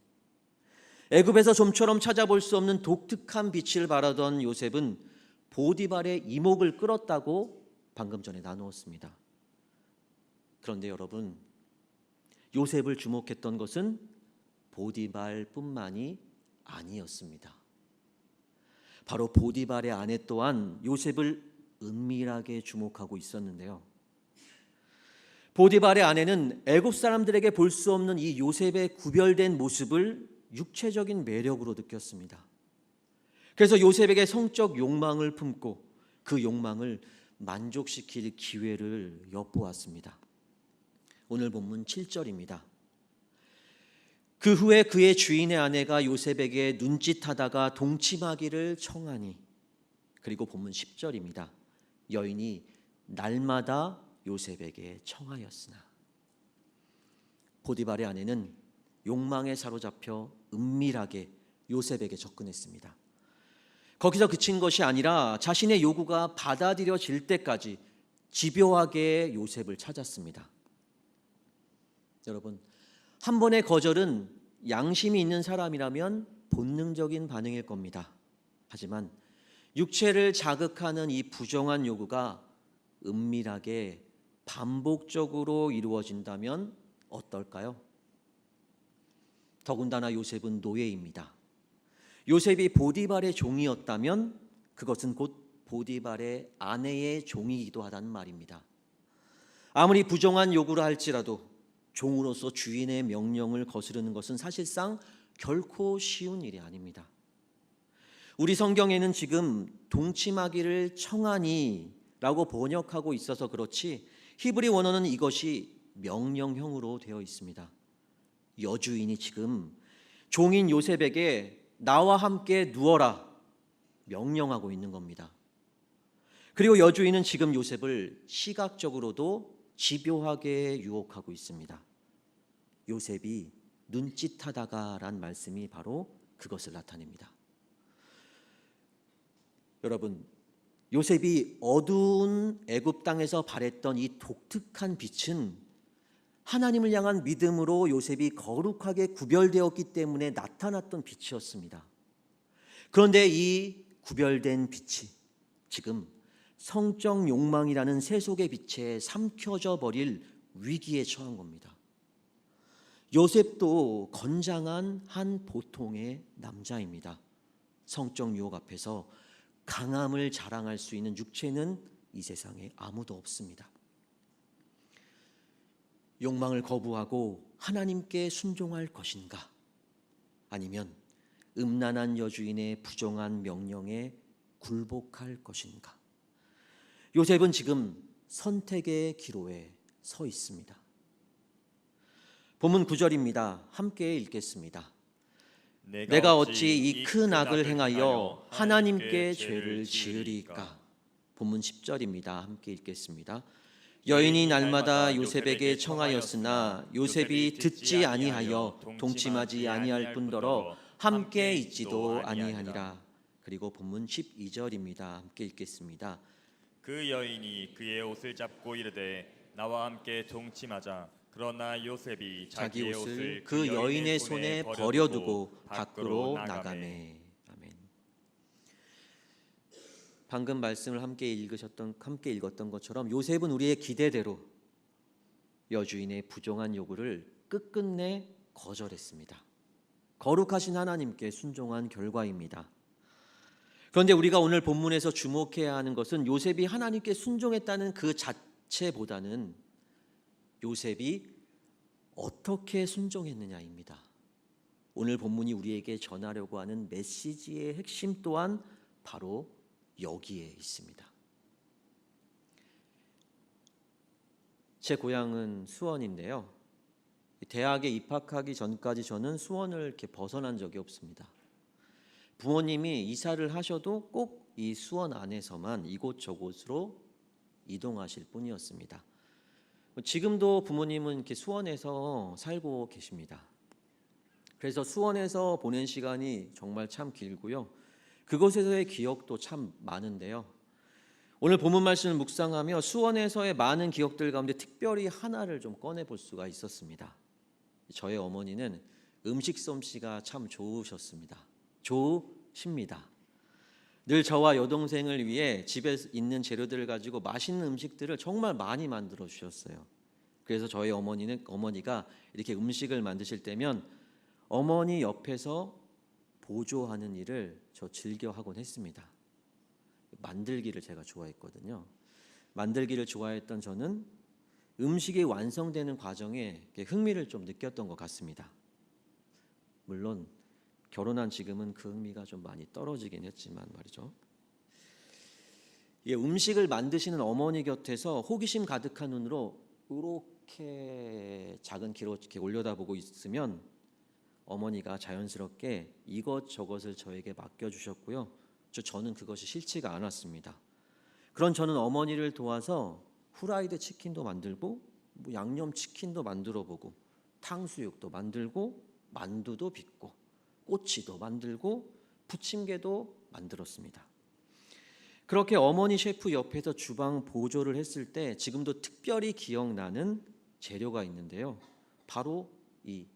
애굽에서 좀처럼 찾아볼 수 없는 독특한 빛을 발하던 요셉은 보디발의 이목을 끌었다고 방금 전에 나누었습니다. 그런데 여러분, 요셉을 주목했던 것은 보디발뿐만이 아니었습니다. 바로 보디발의 아내 또한 요셉을 은밀하게 주목하고 있었는데요, 보디발의 아내는 애굽 사람들에게 볼 수 없는 이 요셉의 구별된 모습을 육체적인 매력으로 느꼈습니다. 그래서 요셉에게 성적 욕망을 품고 그 욕망을 만족시킬 기회를 엿보았습니다. 오늘 본문 7절입니다. 그 후에 그의 주인의 아내가 요셉에게 눈짓하다가 동침하기를 청하니, 그리고 본문 10절입니다. 여인이 날마다 요셉에게 청하였으나. 보디발의 아내는 욕망에 사로잡혀 은밀하게 요셉에게 접근했습니다. 거기서 그친 것이 아니라 자신의 요구가 받아들여질 때까지 집요하게 요셉을 찾았습니다. 여러분, 한 번의 거절은 양심이 있는 사람이라면 본능적인 반응일 겁니다. 하지만 육체를 자극하는 이 부정한 요구가 은밀하게 반복적으로 이루어진다면 어떨까요? 더군다나 요셉은 노예입니다. 요셉이 보디발의 종이었다면 그것은 곧 보디발의 아내의 종이기도 하다는 말입니다. 아무리 부정한 요구를 할지라도 종으로서 주인의 명령을 거스르는 것은 사실상 결코 쉬운 일이 아닙니다. 우리 성경에는 지금 동침하기를 청하니 라고 번역하고 있어서 그렇지 히브리 원어는 이것이 명령형으로 되어 있습니다. 여주인이 지금 종인 요셉에게 나와 함께 누워라 명령하고 있는 겁니다. 그리고 여주인은 지금 요셉을 시각적으로도 집요하게 유혹하고 있습니다. 요셉이 눈짓하다가란 말씀이 바로 그것을 나타냅니다. 여러분, 요셉이 어두운 애굽 땅에서 발했던 이 독특한 빛은 하나님을 향한 믿음으로 요셉이 거룩하게 구별되었기 때문에 나타났던 빛이었습니다. 그런데 이 구별된 빛이 지금 성적 욕망이라는 세속의 빛에 삼켜져 버릴 위기에 처한 겁니다. 요셉도 건장한 한 보통의 남자입니다. 성적 유혹 앞에서 강함을 자랑할 수 있는 육체는 이 세상에 아무도 없습니다. 욕망을 거부하고 하나님께 순종할 것인가? 아니면 음란한 여주인의 부정한 명령에 굴복할 것인가? 요셉은 지금 선택의 기로에 서 있습니다. 본문 9절입니다. 함께 읽겠습니다. 내가 어찌 이 큰 악을 행하여 하나님께 죄를 지으리까? 본문 10절입니다. 함께 읽겠습니다. 여인이 날마다 요셉에게 청하였으나 요셉이 듣지 아니하여 동침하지 아니할 뿐더러 함께 있지도 아니하니라. 그리고 본문 12절입니다. 함께 읽겠습니다. 그 여인이 그의 옷을 잡고 이르되 나와 함께 동침하자. 그러나 요셉이 자기 옷을 그 여인의 손에 버려두고 밖으로 나가매. 아멘. 방금 말씀을 함께 읽었던 것처럼 요셉은 우리의 기대대로 여주인의 부정한 요구를 끝끝내 거절했습니다. 거룩하신 하나님께 순종한 결과입니다. 그런데 우리가 오늘 본문에서 주목해야 하는 것은 요셉이 하나님께 순종했다는 그 자체보다는 요셉이 어떻게 순종했느냐입니다. 오늘 본문이 우리에게 전하려고 하는 메시지의 핵심 또한 바로 여기에 있습니다. 제 고향은 수원인데요. 대학에 입학하기 전까지 저는 수원을 이렇게 벗어난 적이 없습니다. 부모님이 이사를 하셔도 꼭 이 수원 안에서만 이곳저곳으로 이동하실 뿐이었습니다. 지금도 부모님은 이렇게 수원에서 살고 계십니다. 그래서 수원에서 보낸 시간이 정말 참 길고요. 그곳에서의 기억도 참 많은데요. 오늘 본문 말씀을 묵상하며 수원에서의 많은 기억들 가운데 특별히 하나를 좀 꺼내 볼 수가 있었습니다. 저의 어머니는 음식 솜씨가 참 좋으셨습니다. 좋으십니다. 늘 저와 여동생을 위해 집에 있는 재료들을 가지고 맛있는 음식들을 정말 많이 만들어 주셨어요. 그래서 저희 어머니가 이렇게 음식을 만드실 때면 어머니 옆에서 보조하는 일을 저 즐겨 하곤 했습니다. 만들기를 제가 좋아했거든요. 만들기를 좋아했던 저는 음식이 완성되는 과정에 흥미를 좀 느꼈던 것 같습니다. 물론 결혼한 지금은 그 흥미가 좀 많이 떨어지긴 했지만 말이죠. 음식을 만드시는 어머니 곁에서 호기심 가득한 눈으로 이렇게 작은 키로 이렇게 올려다보고 있으면 어머니가 자연스럽게 이것저것을 저에게 맡겨주셨고요. 저는 그것이 싫지가 않았습니다. 그런 저는 어머니를 도와서 후라이드 치킨도 만들고 양념 치킨도 만들어보고 탕수육도 만들고 만두도 빚고 꼬치도 만들고 부침개도 만들었습니다. 그렇게 어머니 셰프 옆에서 주방 보조를 했을 때 지금도 특별히 기억나는 재료가 있는데요. 바로 이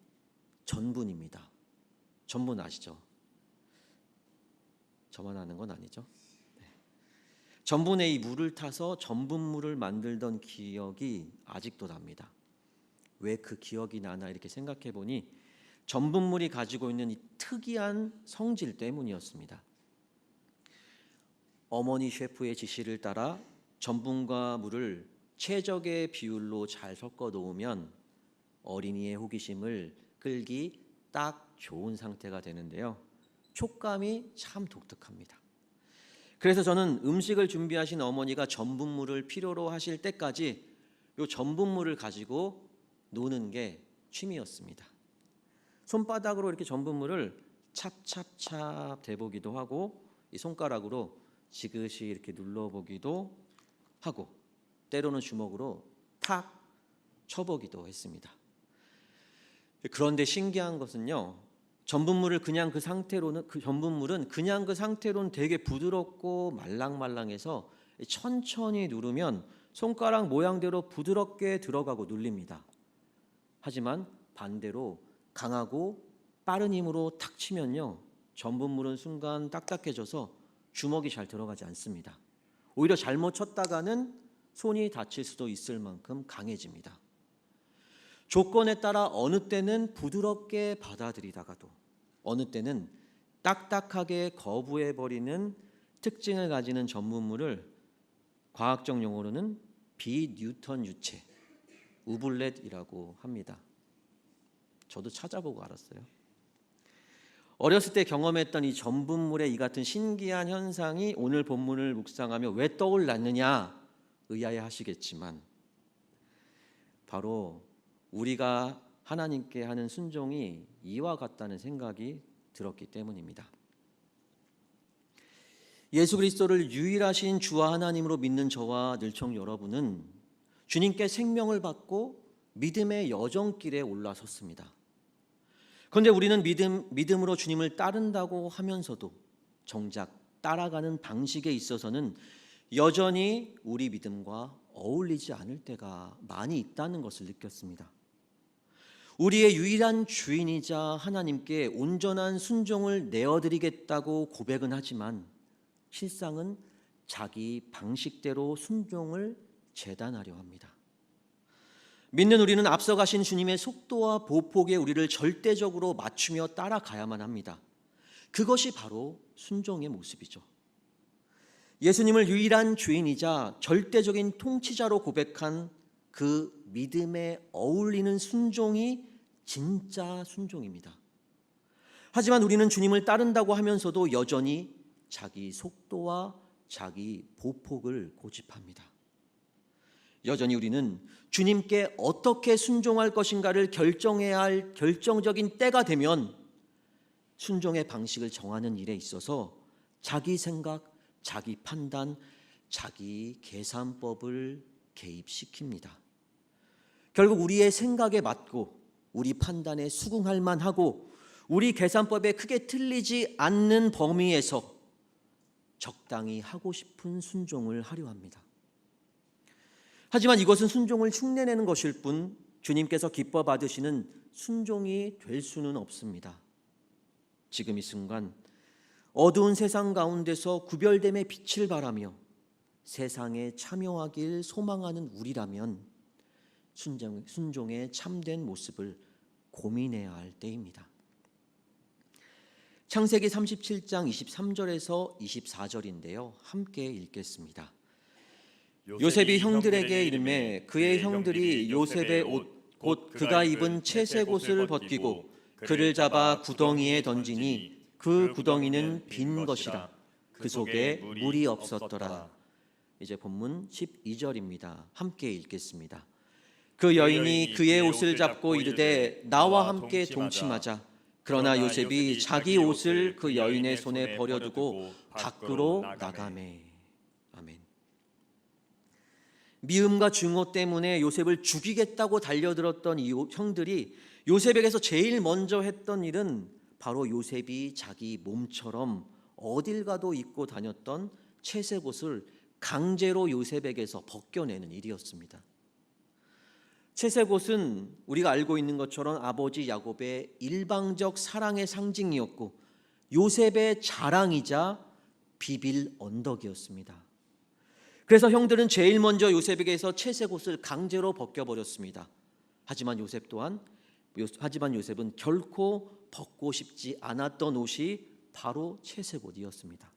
전분입니다. 전분 아시죠? 저만 아는 건 아니죠. 네. 전분에 이 물을 타서 전분물을 만들던 기억이 아직도 납니다. 왜 그 기억이 나나 이렇게 생각해 보니 전분물이 가지고 있는 이 특이한 성질 때문이었습니다. 어머니 셰프의 지시를 따라 전분과 물을 최적의 비율로 잘 섞어 놓으면 어린이의 호기심을 끌기 딱 좋은 상태가 되는데요. 촉감이 참 독특합니다. 그래서 저는 음식을 준비하신 어머니가 전분물을 필요로 하실 때까지 이 전분물을 가지고 노는 게 취미였습니다. 손바닥으로 이렇게 전분물을 찹찹찹 대보기도 하고 이 손가락으로 지그시 이렇게 눌러보기도 하고 때로는 주먹으로 탁 쳐보기도 했습니다. 그런데 신기한 것은요, 전분물은 그냥 그 상태로는 되게 부드럽고 말랑말랑해서 천천히 누르면 손가락 모양대로 부드럽게 들어가고 눌립니다. 하지만 반대로 강하고 빠른 힘으로 탁 치면요, 전분물은 순간 딱딱해져서 주먹이 잘 들어가지 않습니다. 오히려 잘못 쳤다가는 손이 다칠 수도 있을 만큼 강해집니다. 조건에 따라 어느 때는 부드럽게 받아들이다가도 어느 때는 딱딱하게 거부해버리는 특징을 가지는 전분물을 과학적 용어로는 비뉴턴 유체, 우블렛이라고 합니다. 저도 찾아보고 알았어요. 어렸을 때 경험했던 이 전분물의 이 같은 신기한 현상이 오늘 본문을 묵상하며 왜 떠올랐느냐 의아해하시겠지만 바로 우리가 하나님께 하는 순종이 이와 같다는 생각이 들었기 때문입니다. 예수 그리스도를 유일하신 주와 하나님으로 믿는 저와 늘청 여러분은 주님께 생명을 받고 믿음의 여정길에 올라섰습니다. 그런데 우리는 믿음으로 주님을 따른다고 하면서도 정작 따라가는 방식에 있어서는 여전히 우리 믿음과 어울리지 않을 때가 많이 있다는 것을 느꼈습니다. 우리의 유일한 주인이자 하나님께 온전한 순종을 내어드리겠다고 고백은 하지만 실상은 자기 방식대로 순종을 재단하려 합니다. 믿는 우리는 앞서가신 주님의 속도와 보폭에 우리를 절대적으로 맞추며 따라가야만 합니다. 그것이 바로 순종의 모습이죠. 예수님을 유일한 주인이자 절대적인 통치자로 고백한 그 믿음에 어울리는 순종이 진짜 순종입니다. 하지만 우리는 주님을 따른다고 하면서도 여전히 자기 속도와 자기 보폭을 고집합니다. 여전히 우리는 주님께 어떻게 순종할 것인가를 결정해야 할 결정적인 때가 되면 순종의 방식을 정하는 일에 있어서 자기 생각, 자기 판단, 자기 계산법을 개입시킵니다. 결국 우리의 생각에 맞고 우리 판단에 수긍할 만하고 우리 계산법에 크게 틀리지 않는 범위에서 적당히 하고 싶은 순종을 하려 합니다. 하지만 이것은 순종을 흉내내는 것일 뿐 주님께서 기뻐 받으시는 순종이 될 수는 없습니다. 지금 이 순간 어두운 세상 가운데서 구별됨의 빛을 바라며 세상에 참여하길 소망하는 우리라면 순종의 참된 모습을 고민해야 할 때입니다. 창세기 37장 23절에서 24절인데요. 함께 읽겠습니다. 요셉이 형들에게 이르매 그의 형들이 요셉의 옷 곧 그가 입은 채색 옷을 벗기고 그를 잡아 구덩이에 던지니 그 구덩이는 빈 것이라 그 속에 물이 없었더라. 이제 본문 12절입니다. 함께 읽겠습니다. 그 여인이 그의 옷을 잡고 이르되 나와 함께 동침하자. 그러나 요셉이 자기 옷을 그 여인의 손에 버려두고 밖으로 나가매. 아멘. 미움과 증오 때문에 요셉을 죽이겠다고 달려들었던 이 형들이 요셉에게서 제일 먼저 했던 일은 바로 요셉이 자기 몸처럼 어딜 가도 입고 다녔던 채색 옷을 강제로 요셉에게서 벗겨내는 일이었습니다. 채색 옷은 우리가 알고 있는 것처럼 아버지 야곱의 일방적 사랑의 상징이었고 요셉의 자랑이자 비빌 언덕이었습니다. 그래서 형들은 제일 먼저 요셉에게서 채색 옷을 강제로 벗겨버렸습니다. 하지만 요셉은 결코 벗고 싶지 않았던 옷이 바로 채색 옷이었습니다.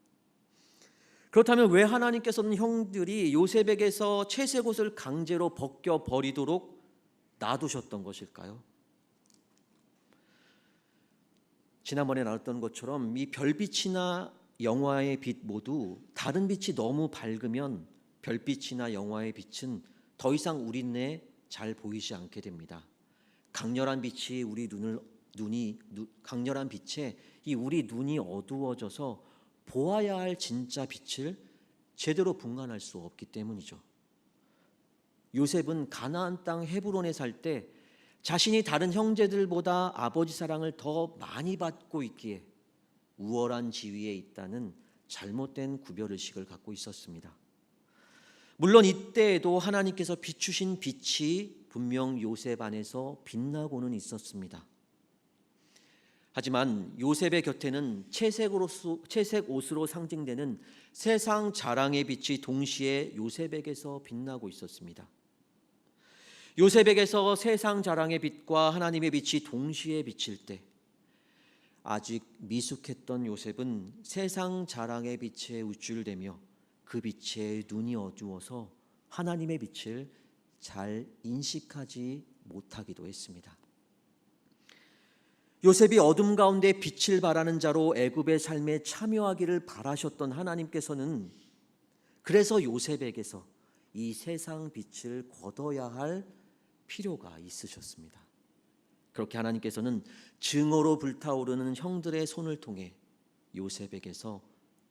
그렇다면 왜 하나님께서는 형들이 요셉에게서 채색 옷을 강제로 벗겨버리도록 놔두셨던 것일까요? 지난번에 나눴던 것처럼 이 별빛이나 영화의 빛 모두 다른 빛이 너무 밝으면 별빛이나 영화의 빛은 더 이상 우리 눈에 잘 보이지 않게 됩니다. 강렬한 빛에 우리 눈이 어두워져서 보아야 할 진짜 빛을 제대로 분간할 수 없기 때문이죠. 요셉은 가나안 땅 헤브론에 살 때 자신이 다른 형제들보다 아버지 사랑을 더 많이 받고 있기에 우월한 지위에 있다는 잘못된 구별의식을 갖고 있었습니다. 물론 이때에도 하나님께서 비추신 빛이 분명 요셉 안에서 빛나고는 있었습니다. 하지만 요셉의 곁에는 채색 옷으로 상징되는 세상 자랑의 빛이 동시에 요셉에게서 빛나고 있었습니다. 요셉에게서 세상 자랑의 빛과 하나님의 빛이 동시에 비칠 때 아직 미숙했던 요셉은 세상 자랑의 빛에 우쭐대며 그 빛에 눈이 어두워서 하나님의 빛을 잘 인식하지 못하기도 했습니다. 요셉이 어둠 가운데 빛을 발하는 자로 애굽의 삶에 참여하기를 바라셨던 하나님께서는 그래서 요셉에게서 이 세상 빛을 거둬야 할 필요가 있으셨습니다. 그렇게 하나님께서는 증오로 불타오르는 형들의 손을 통해 요셉에게서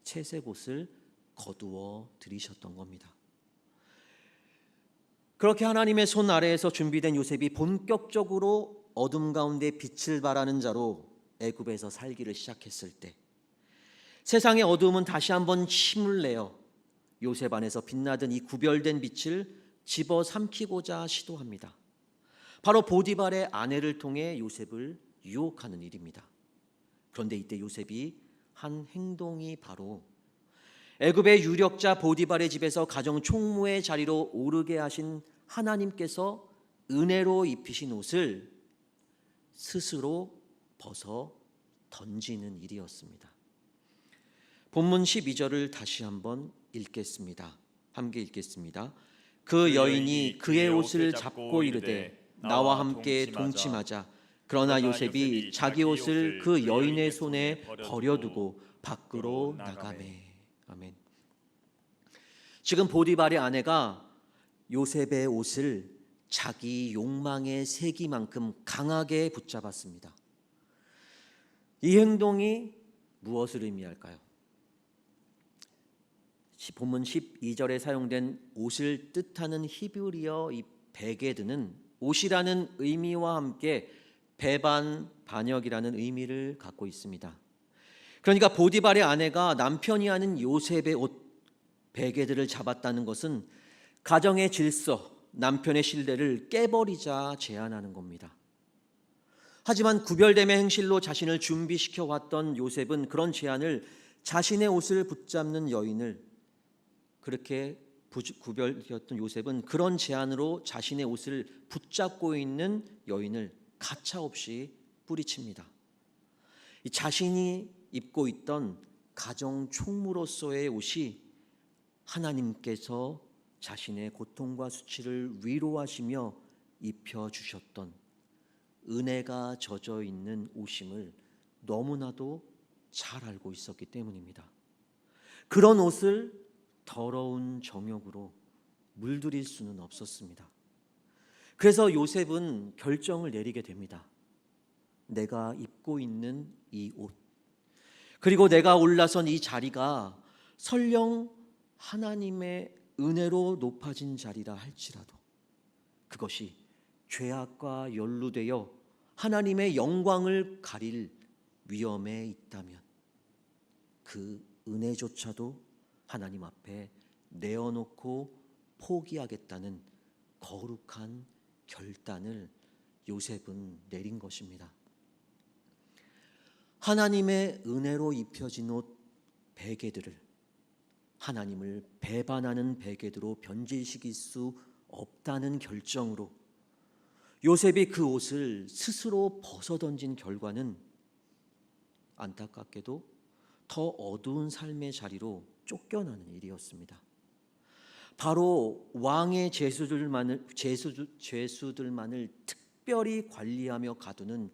채색 옷을 거두어 들이셨던 겁니다. 그렇게 하나님의 손 아래에서 준비된 요셉이 본격적으로 어둠 가운데 빛을 발하는 자로 애굽에서 살기를 시작했을 때 세상의 어둠은 다시 한번 힘을 내어 요셉 안에서 빛나던 이 구별된 빛을 집어삼키고자 시도합니다. 바로 보디발의 아내를 통해 요셉을 유혹하는 일입니다. 그런데 이때 요셉이 한 행동이 바로 애굽의 유력자 보디발의 집에서 가정 총무의 자리로 오르게 하신 하나님께서 은혜로 입히신 옷을 스스로 벗어 던지는 일이었습니다. 본문 12절을 다시 한번 읽겠습니다. 함께 읽겠습니다. 그 여인이 그의 옷을 잡고 이르되 나와 함께 동침하자. 그러나 요셉이 자기 옷을 그 여인의 손에 버려두고 밖으로 나가매. 아멘. 지금 보디발의 아내가 요셉의 옷을 자기 욕망의 세기만큼 강하게 붙잡았습니다. 이 행동이 무엇을 의미할까요? 본문 12절에 사용된 옷을 뜻하는 히브리어 이 베게드는 옷이라는 의미와 함께 배반, 반역이라는 의미를 갖고 있습니다. 그러니까 보디발의 아내가 남편이 하는 요셉의 옷, 베게드를 잡았다는 것은 가정의 질서, 남편의 신뢰를 깨버리자 제안하는 겁니다. 하지만 구별됨의 행실로 자신을 준비시켜 왔던 요셉은 그런 제안을 자신의 옷을 붙잡는 여인을 그렇게 구별되었던 요셉은 그런 제안으로 자신의 옷을 붙잡고 있는 여인을 가차없이 뿌리칩니다. 자신이 입고 있던 가정 총무로서의 옷이 하나님께서 자신의 고통과 수치를 위로하시며 입혀주셨던 은혜가 젖어 있는 옷임을 너무나도 잘 알고 있었기 때문입니다. 그런 옷을 더러운 정욕으로 물들일 수는 없었습니다. 그래서 요셉은 결정을 내리게 됩니다. 내가 입고 있는 이 옷, 그리고 내가 올라선 이 자리가 설령 하나님의 은혜로 높아진 자리라 할지라도 그것이 죄악과 연루되어 하나님의 영광을 가릴 위험에 있다면 그 은혜조차도 하나님 앞에 내어놓고 포기하겠다는 거룩한 결단을 요셉은 내린 것입니다. 하나님의 은혜로 입혀진 옷 베개들을 하나님을 배반하는 베개들로 변질시킬 수 없다는 결정으로 요셉이 그 옷을 스스로 벗어던진 결과는 안타깝게도 더 어두운 삶의 자리로 쫓겨나는 일이었습니다. 바로 왕의 죄수들만을 특별히 관리하며 가두는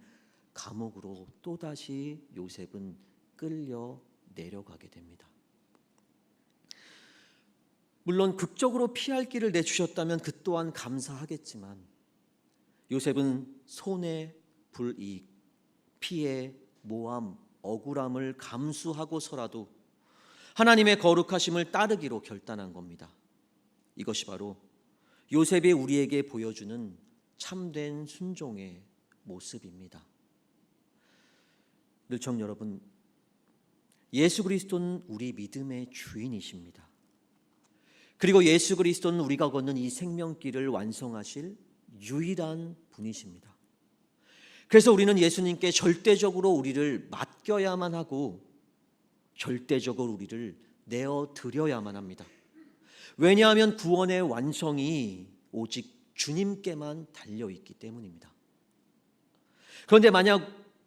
감옥으로 또다시 요셉은 끌려 내려가게 됩니다. 물론 극적으로 피할 길을 내주셨다면 그 또한 감사하겠지만 요셉은 손해, 불이익, 피해, 모함, 억울함을 감수하고서라도 하나님의 거룩하심을 따르기로 결단한 겁니다. 이것이 바로 요셉이 우리에게 보여주는 참된 순종의 모습입니다. 늘청 여러분, 예수 그리스도는 우리 믿음의 주인이십니다. 그리고 예수 그리스도는 우리가 걷는 이 생명길을 완성하실 유일한 분이십니다. 그래서 우리는 예수님께 절대적으로 우리를 맡겨야만 하고 절대적으로 우리를 내어드려야만 합니다. 왜냐하면 구원의 완성이 오직 주님께만 달려있기 때문입니다. 그런데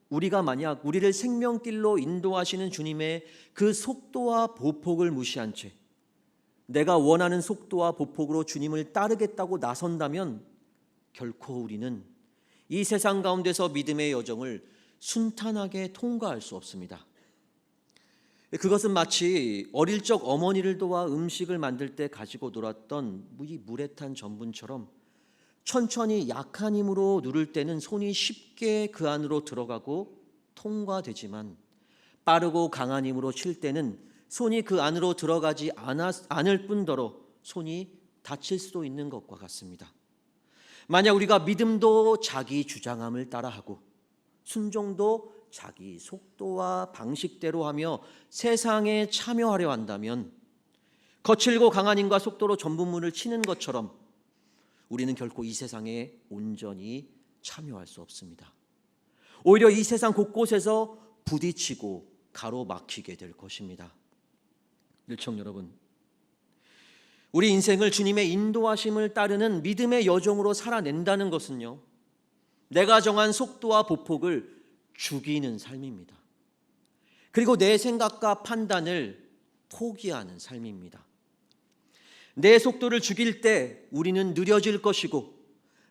우리가 만약 우리를 생명길로 인도하시는 주님의 그 속도와 보폭을 무시한 채 내가 원하는 속도와 보폭으로 주님을 따르겠다고 나선다면 결코 우리는 이 세상 가운데서 믿음의 여정을 순탄하게 통과할 수 없습니다. 그것은 마치 어릴 적 어머니를 도와 음식을 만들 때 가지고 놀았던 이 물에 탄 전분처럼 천천히 약한 힘으로 누를 때는 손이 쉽게 그 안으로 들어가고 통과되지만 빠르고 강한 힘으로 칠 때는 손이 그 안으로 들어가지 않을 뿐더러 손이 다칠 수도 있는 것과 같습니다. 만약 우리가 믿음도 자기 주장함을 따라하고 순종도 자기 속도와 방식대로 하며 세상에 참여하려 한다면 거칠고 강한 힘과 속도로 전분물을 치는 것처럼 우리는 결코 이 세상에 온전히 참여할 수 없습니다. 오히려 이 세상 곳곳에서 부딪히고 가로막히게 될 것입니다. 늘청 여러분, 우리 인생을 주님의 인도하심을 따르는 믿음의 여정으로 살아낸다는 것은요, 내가 정한 속도와 보폭을 죽이는 삶입니다. 그리고 내 생각과 판단을 포기하는 삶입니다. 내 속도를 죽일 때 우리는 느려질 것이고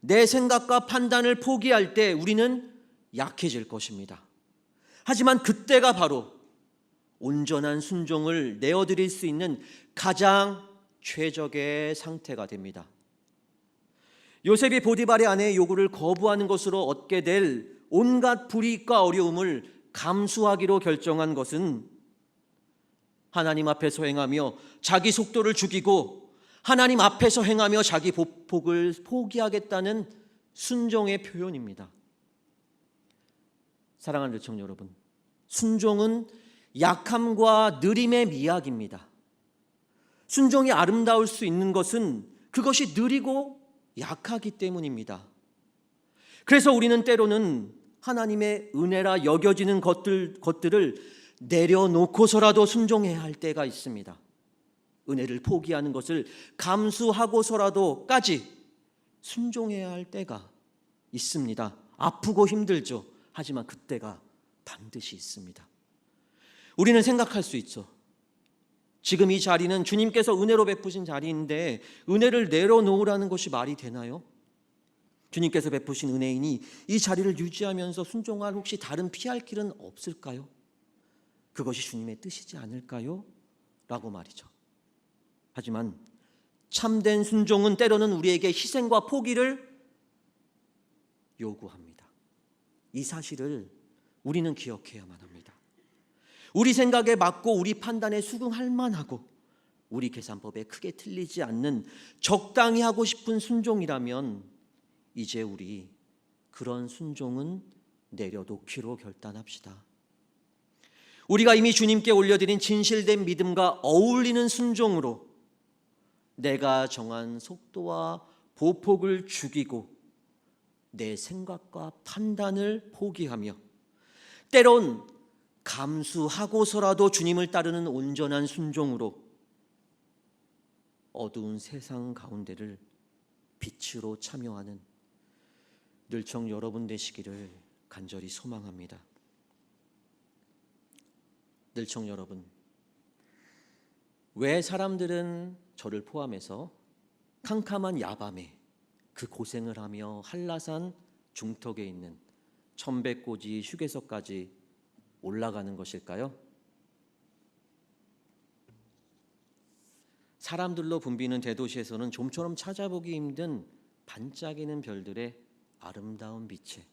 내 생각과 판단을 포기할 때 우리는 약해질 것입니다. 하지만 그때가 바로 온전한 순종을 내어드릴 수 있는 가장 최적의 상태가 됩니다. 요셉이 보디발의 아내의 요구를 거부하는 것으로 얻게 될 온갖 불이익과 어려움을 감수하기로 결정한 것은 하나님 앞에서 행하며 자기 속도를 죽이고 하나님 앞에서 행하며 자기 보폭을 포기하겠다는 순종의 표현입니다. 사랑하는 늘청 여러분, 순종은 약함과 느림의 미학입니다. 순종이 아름다울 수 있는 것은 그것이 느리고 약하기 때문입니다. 그래서 우리는 때로는 하나님의 은혜라 여겨지는 것들을 내려놓고서라도 순종해야 할 때가 있습니다. 은혜를 포기하는 것을 감수하고서라도까지 순종해야 할 때가 있습니다. 아프고 힘들죠. 하지만 그때가 반드시 있습니다. 우리는 생각할 수 있죠. 지금 이 자리는 주님께서 은혜로 베푸신 자리인데 은혜를 내려놓으라는 것이 말이 되나요? 주님께서 베푸신 은혜이니 이 자리를 유지하면서 순종할 혹시 다른 피할 길은 없을까요? 그것이 주님의 뜻이지 않을까요? 라고 말이죠. 하지만 참된 순종은 때로는 우리에게 희생과 포기를 요구합니다. 이 사실을 우리는 기억해야만 합니다. 우리 생각에 맞고 우리 판단에 수긍할 만하고 우리 계산법에 크게 틀리지 않는 적당히 하고 싶은 순종이라면 이제 우리 그런 순종은 내려놓기로 결단합시다. 우리가 이미 주님께 올려드린 진실된 믿음과 어울리는 순종으로 내가 정한 속도와 보폭을 죽이고 내 생각과 판단을 포기하며 때론 감수하고서라도 주님을 따르는 온전한 순종으로 어두운 세상 가운데를 빛으로 참여하는 늘청 여러분 되시기를 간절히 소망합니다. 늘청 여러분, 왜 사람들은 저를 포함해서 캄캄한 야밤에 그 고생을 하며 한라산 중턱에 있는 천백고지 휴게소까지 올라가는 것일까요? 사람들로 붐비는 대도시에서는 좀처럼 찾아보기 힘든 반짝이는 별들의 아름다운 빛에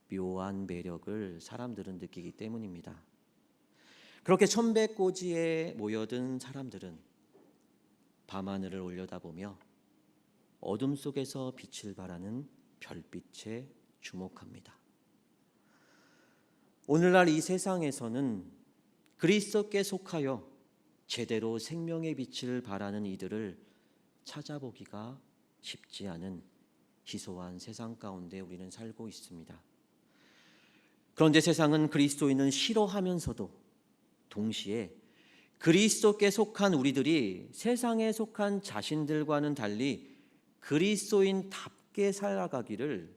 묘한 매력을 사람들은 느끼기 때문입니다. 그렇게 천백고지에 모여든 사람들은 밤하늘을 올려다보며 어둠 속에서 빛을 발하는 별빛에 주목합니다. 오늘날 이 세상에서는 그리스도께 속하여 제대로 생명의 빛을 발하는 이들을 찾아보기가 쉽지 않은 희소한 세상 가운데 우리는 살고 있습니다. 그런데 세상은 그리스도인을 싫어하면서도 동시에 그리스도께 속한 우리들이 세상에 속한 자신들과는 달리 그리스도인답게 살아가기를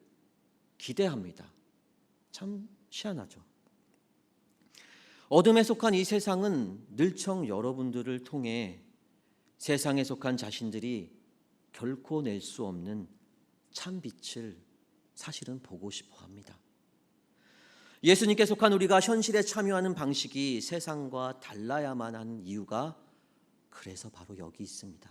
기대합니다. 참 희한하죠. 어둠에 속한 이 세상은 늘청 여러분들을 통해 세상에 속한 자신들이 결코 낼 수 없는 참 빛을 사실은 보고 싶어 합니다. 예수님께 속한 우리가 현실에 참여하는 방식이 세상과 달라야만 하는 이유가 그래서 바로 여기 있습니다.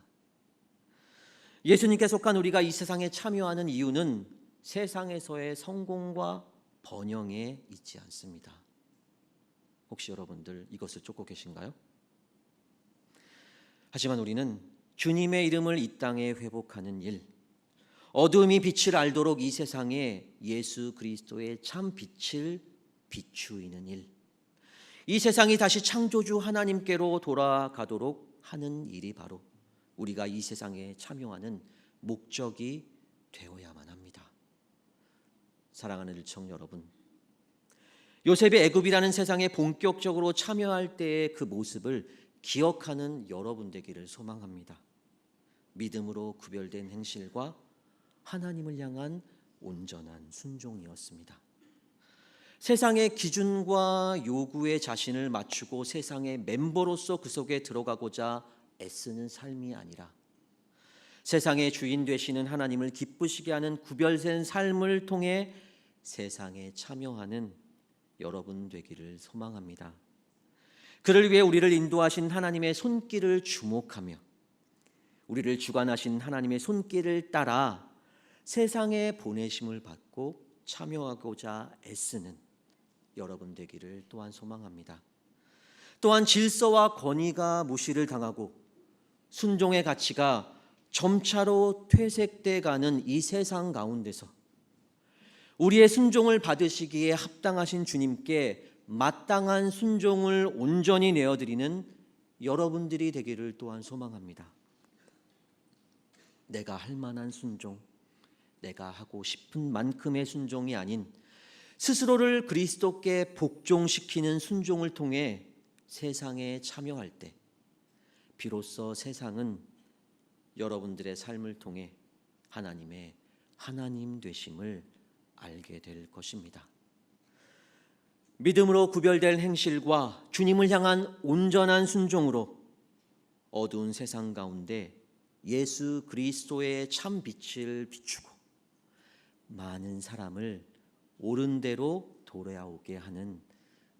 예수님께 속한 우리가 이 세상에 참여하는 이유는 세상에서의 성공과 번영에 있지 않습니다. 혹시 여러분들 이것을 쫓고 계신가요? 하지만 우리는 주님의 이름을 이 땅에 회복하는 일, 어둠이 빛을 알도록 이 세상에 예수 그리스도의 참 빛을 비추이는 일, 이 세상이 다시 창조주 하나님께로 돌아가도록 하는 일이 바로 우리가 이 세상에 참여하는 목적이 되어야만 합니다. 사랑하는 일청 여러분, 요셉이 애굽이라는 세상에 본격적으로 참여할 때의 그 모습을 기억하는 여러분 되기를 소망합니다. 믿음으로 구별된 행실과 하나님을 향한 온전한 순종이었습니다. 세상의 기준과 요구에 자신을 맞추고 세상의 멤버로서 그 속에 들어가고자 애쓰는 삶이 아니라 세상의 주인 되시는 하나님을 기쁘시게 하는 구별된 삶을 통해 세상에 참여하는 여러분 되기를 소망합니다. 그를 위해 우리를 인도하신 하나님의 손길을 주목하며 우리를 주관하신 하나님의 손길을 따라 세상에 보내심을 받고 참여하고자 애쓰는 여러분 되기를 또한 소망합니다. 또한 질서와 권위가 무시를 당하고 순종의 가치가 점차로 퇴색돼 가는 이 세상 가운데서 우리의 순종을 받으시기에 합당하신 주님께 마땅한 순종을 온전히 내어드리는 여러분들이 되기를 또한 소망합니다. 내가 할 만한 순종, 내가 하고 싶은 만큼의 순종이 아닌 스스로를 그리스도께 복종시키는 순종을 통해 세상에 참여할 때 비로소 세상은 여러분들의 삶을 통해 하나님의 하나님 되심을 알게 될 것입니다. 믿음으로 구별될 행실과 주님을 향한 온전한 순종으로 어두운 세상 가운데 예수 그리스도의 참 빛을 비추고 많은 사람을 옳은 대로 돌아오게 하는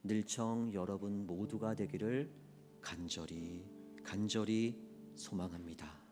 늘청 여러분 모두가 되기를 간절히 소망합니다.